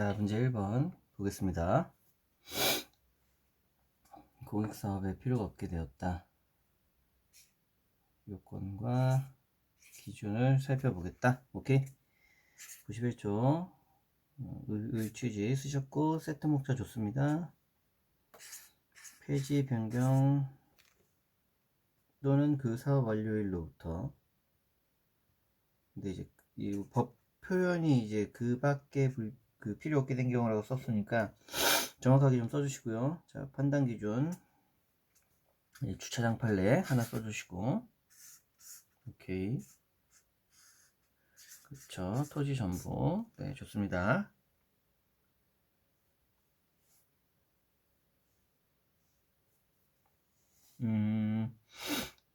자, 문제 1번 보겠습니다. 공익사업에 필요가 없게 되었다. 요건과 기준을 살펴보겠다. 오케이? 91조 의취지 쓰셨고 세트 목차 좋습니다. 폐지 변경 또는 그 사업 완료일로부터. 근데 이제 이 법 표현이 이제 그 밖에 그 필요 없게 된 경우라고 썼으니까 정확하게 좀 써주시고요. 자, 판단 기준 주차장 판례 하나 써주시고, 오케이. 그렇죠. 토지 전부. 네, 좋습니다.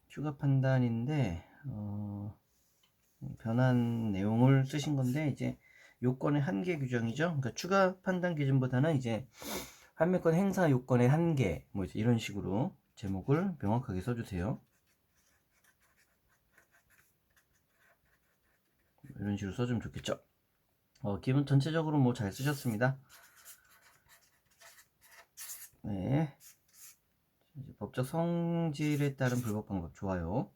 추가 판단인데 변한 내용을 쓰신 건데 이제 요건의 한계 규정이죠. 그러니까 추가 판단 기준보다는 이제 판매권 행사 요건의 한계 뭐 이런 식으로 제목을 명확하게 써주세요. 이런 식으로 써주면 좋겠죠. 기본 전체적으로 뭐 잘 쓰셨습니다. 네. 이제 법적 성질에 따른 불법 방법 좋아요.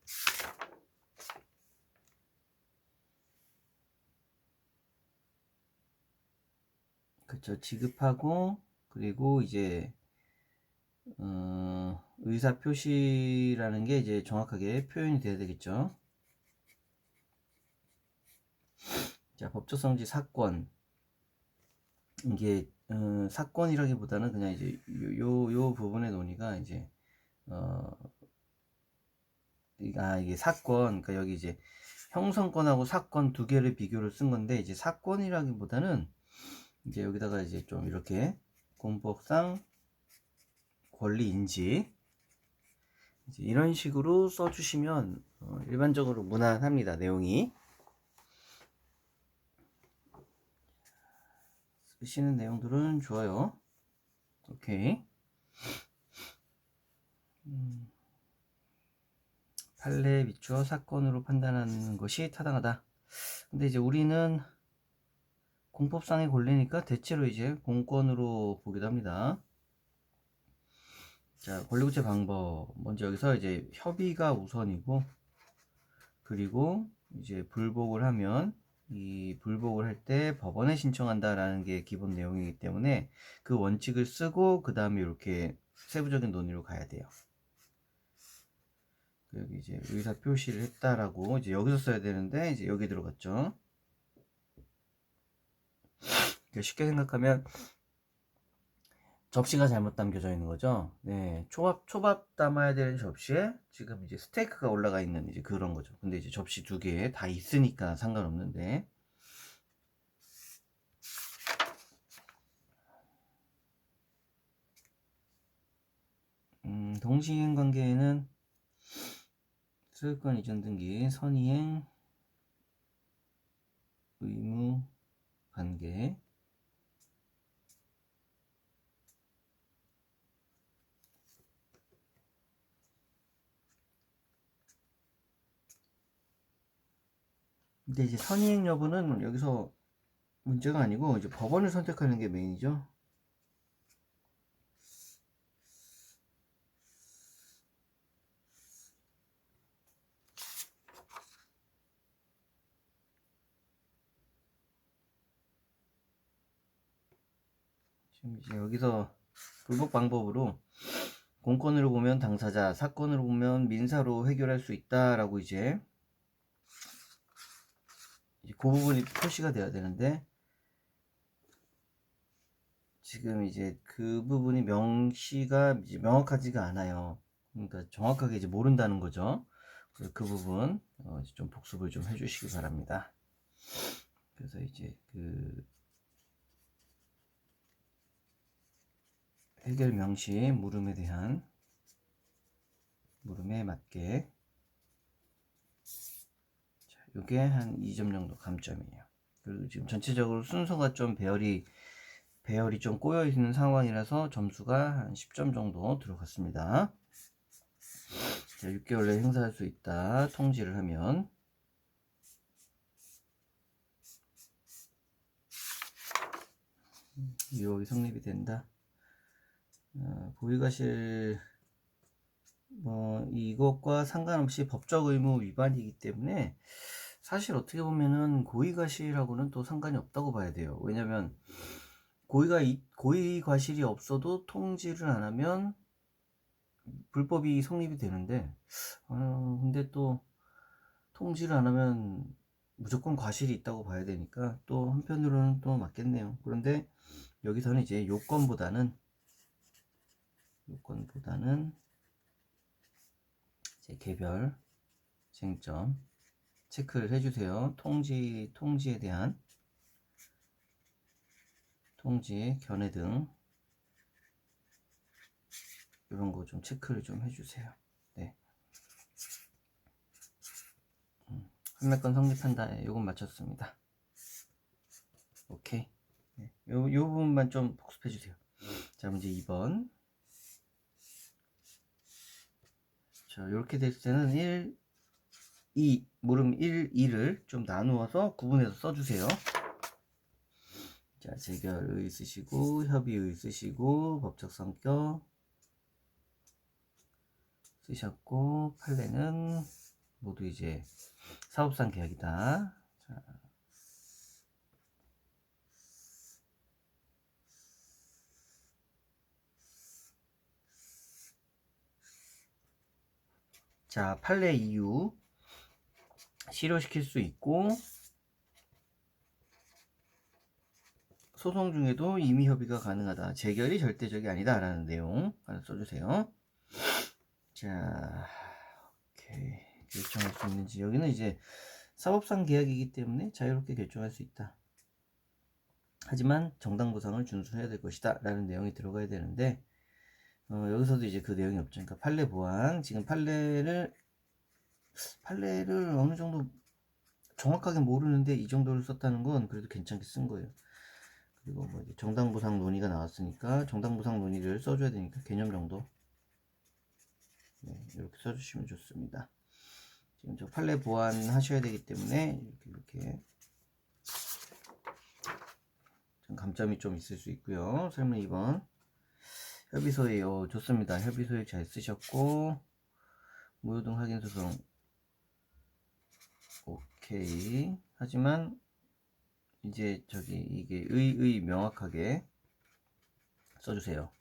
그쵸. 지급하고 그리고 이제 의사 표시라는 게 이제 정확하게 표현이 돼야 되겠죠. 자, 법적 성질 사건. 이게 사건이라기보다는 그냥 이제 요 부분의 논의가 이제 이게 사건, 그러니까 여기 이제 형성권하고 사건 두 개를 비교를 쓴 건데 이제 사건이라기보다는 이제 여기다가 이제 좀 이렇게 공법상 권리 인지 이제 이런 식으로 써주시면 일반적으로 무난합니다. 내용이 쓰시는 내용들은 좋아요. 오케이. 판례에 비추어 사건으로 판단하는 것이 타당하다. 근데 이제 우리는 공법상의 권리니까 대체로 이제 공권으로 보기도 합니다. 자, 권리구체 방법. 먼저 여기서 이제 협의가 우선이고, 그리고 이제 불복을 하면, 이 불복을 할 때 법원에 신청한다라는 게 기본 내용이기 때문에 그 원칙을 쓰고, 그 다음에 이렇게 세부적인 논의로 가야 돼요. 여기 이제 의사 표시를 했다라고 이제 여기서 써야 되는데, 이제 여기 들어갔죠. 쉽게 생각하면, 접시가 잘못 담겨져 있는 거죠. 네, 초밥 담아야 되는 접시에 지금 이제 스테이크가 올라가 있는 이제 그런 거죠. 근데 이제 접시 두 개 다 있으니까 상관없는데. 동시행 관계에는 소유권 이전 등기, 선이행, 의무 관계. 근데 이제 선이행 여부는 여기서 문제가 아니고 이제 법원을 선택하는 게 메인이죠. 지금 이제 여기서 불법 방법으로 공권으로 보면 당사자, 사건으로 보면 민사로 해결할 수 있다라고 이제 그 부분이 표시가 돼야 되는데 지금 이제 그 부분이 명시가 이제 명확하지가 않아요. 그러니까 정확하게 이제 모른다는 거죠. 그래서 그 부분 이제 좀 복습을 좀 해주시기 바랍니다. 그래서 이제 그 해결 명시 물음에 대한 물음에 맞게 이게 한 2점 정도 감점이에요. 그리고 지금 전체적으로 순서가 좀 배열이 좀 꼬여 있는 상황이라서 점수가 한 10점 정도 들어갔습니다. 자, 6개월 내에 행사할 수 있다 통지를 하면 유혹이 성립이 된다. 고의과실 이것과 상관없이 법적 의무 위반이기 때문에 사실 어떻게 보면은 고의과실하고는 또 상관이 없다고 봐야 돼요. 왜냐면 고의과실이 없어도 통지를 안 하면 불법이 성립이 되는데 근데 또 통지를 안 하면 무조건 과실이 있다고 봐야 되니까 또 한편으로는 또 맞겠네요. 그런데 여기서는 이제 요건보다는 이제 개별 쟁점 체크를 해주세요. 통지에 대한 통지, 견해 등 이런 거 좀 체크를 좀 해주세요. 네. 판매권 성립한다. 네, 요건 맞췄습니다. 오케이. 네, 요 부분만 좀 복습해 주세요. 자, 문제 2번. 자, 이렇게 됐을 때는 1, 2, 물음 1, 2를 좀 나누어서 구분해서 써주세요. 자, 재결의 쓰시고, 협의의 쓰시고, 법적 성격 쓰셨고, 판례는 모두 이제 사업상 계약이다. 자, 판례 이유 실효시킬 수 있고 소송 중에도 임의 협의가 가능하다. 재결이 절대적이 아니다 라는 내용 하나 써주세요. 자, 오케이. 결정할 수 있는지. 여기는 이제 사법상 계약이기 때문에 자유롭게 결정할 수 있다. 하지만 정당보상을 준수해야 될 것이다 라는 내용이 들어가야 되는데 여기서도 이제 그 내용이 없죠. 그러니까 판례 보완, 지금 판례를 어느 정도 정확하게 모르는데 이 정도를 썼다는 건 그래도 괜찮게 쓴 거예요. 그리고 뭐 이제 정당보상 논의가 나왔으니까 정당보상 논의를 써줘야 되니까 개념 정도 네, 이렇게 써주시면 좋습니다. 지금 저 판례 보완 하셔야 되기 때문에 이렇게 좀 감점이 좀 있을 수 있고요. 설문 2번 협의소에 좋습니다. 협의소에 잘 쓰셨고 무효등 확인 소송 오케이. 하지만 이제 이게 의 명확하게 써주세요.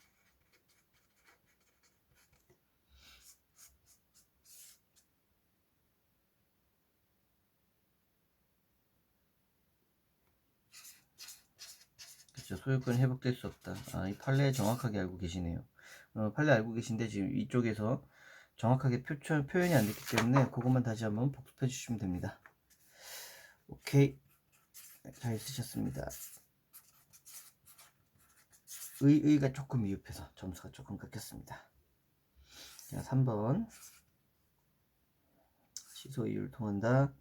그렇죠. 소유권이 회복될 수 없다. 이 판례 정확하게 알고 계시네요. 판례 알고 계신데 지금 이쪽에서 정확하게 표현이 안 됐기 때문에 그것만 다시 한번 복습해 주시면 됩니다. 오케이. 잘 쓰셨습니다. 의가 조금 미흡해서 점수가 조금 깎였습니다. 자, 3번 취소 이유를 통한다.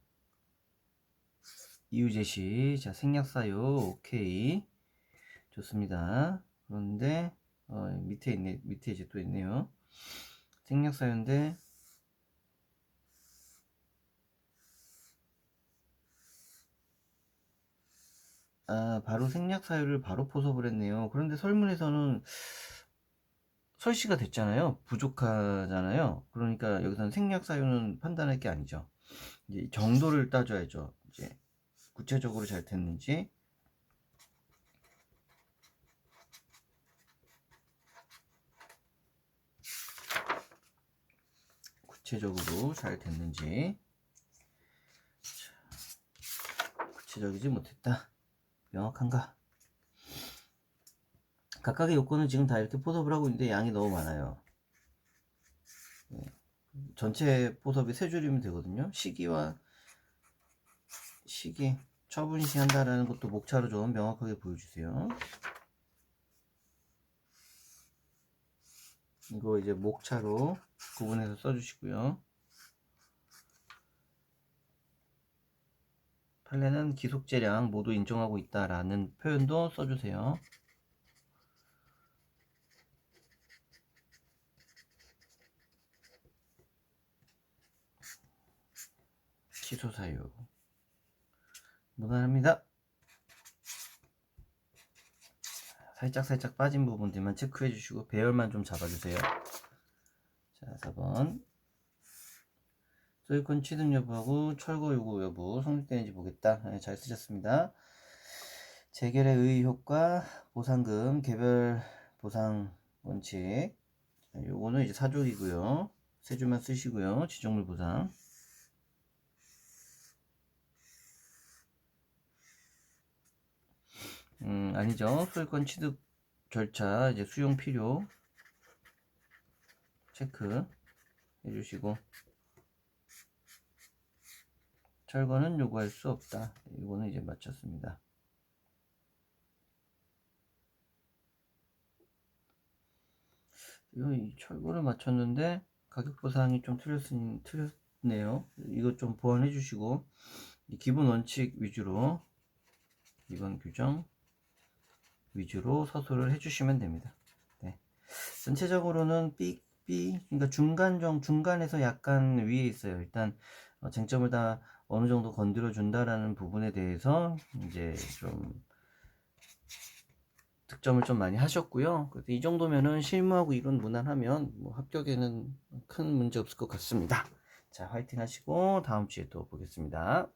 이유 제시. 자, 생략사유 오케이. 좋습니다. 그런데 밑에 있네. 밑에 이제 또 있네요. 생략사유인데 바로 생략사유를 바로 포섭을 했네요. 그런데 설문에서는 설시가 됐잖아요. 부족하잖아요. 그러니까 여기서는 생략사유는 판단할 게 아니죠. 이제 정도를 따져야죠. 이제 구체적으로 잘 됐는지. 구체적으로 잘 됐는지. 구체적이지 못했다. 명확한가? 각각의 요건은 지금 다 이렇게 포섭을 하고 있는데 양이 너무 많아요. 네. 전체 포섭이 3줄이면 되거든요. 시기 처분시한다라는 것도 목차로 좀 명확하게 보여주세요. 이거 이제 목차로 구분해서 써주시고요. 판례는 기속재량 모두 인정하고 있다라는 표현도 써주세요. 취소사유 무난합니다. 살짝 빠진 부분들만 체크해 주시고 배열만 좀 잡아주세요. 자, 4번 소유권 취득 여부하고 철거 요구 여부 성립되는지 보겠다. 네, 잘 쓰셨습니다. 재결의 의의 효과, 보상금, 개별 보상 원칙. 자, 요거는 이제 사족이고요. 세 줄만 쓰시고요. 지정물 보상. 아니죠. 소유권 취득 절차, 이제 수용 필요 체크 해주시고, 철거는 요구할 수 없다. 이거는 이제 맞췄습니다. 이 철거를 맞췄는데 가격 보상이 좀 틀렸네요. 이거 좀 보완해 주시고, 기본 원칙 위주로, 이번 규정 위주로 서술을 해주시면 됩니다. 네. 전체적으로는 그러니까 중간에서 약간 위에 있어요. 일단 쟁점을 다 어느 정도 건드려 준다라는 부분에 대해서 이제 좀 득점을 좀 많이 하셨고요. 그래서 이 정도면은 실무하고 이론 무난하면 뭐 합격에는 큰 문제 없을 것 같습니다. 자, 화이팅 하시고 다음 주에 또 보겠습니다.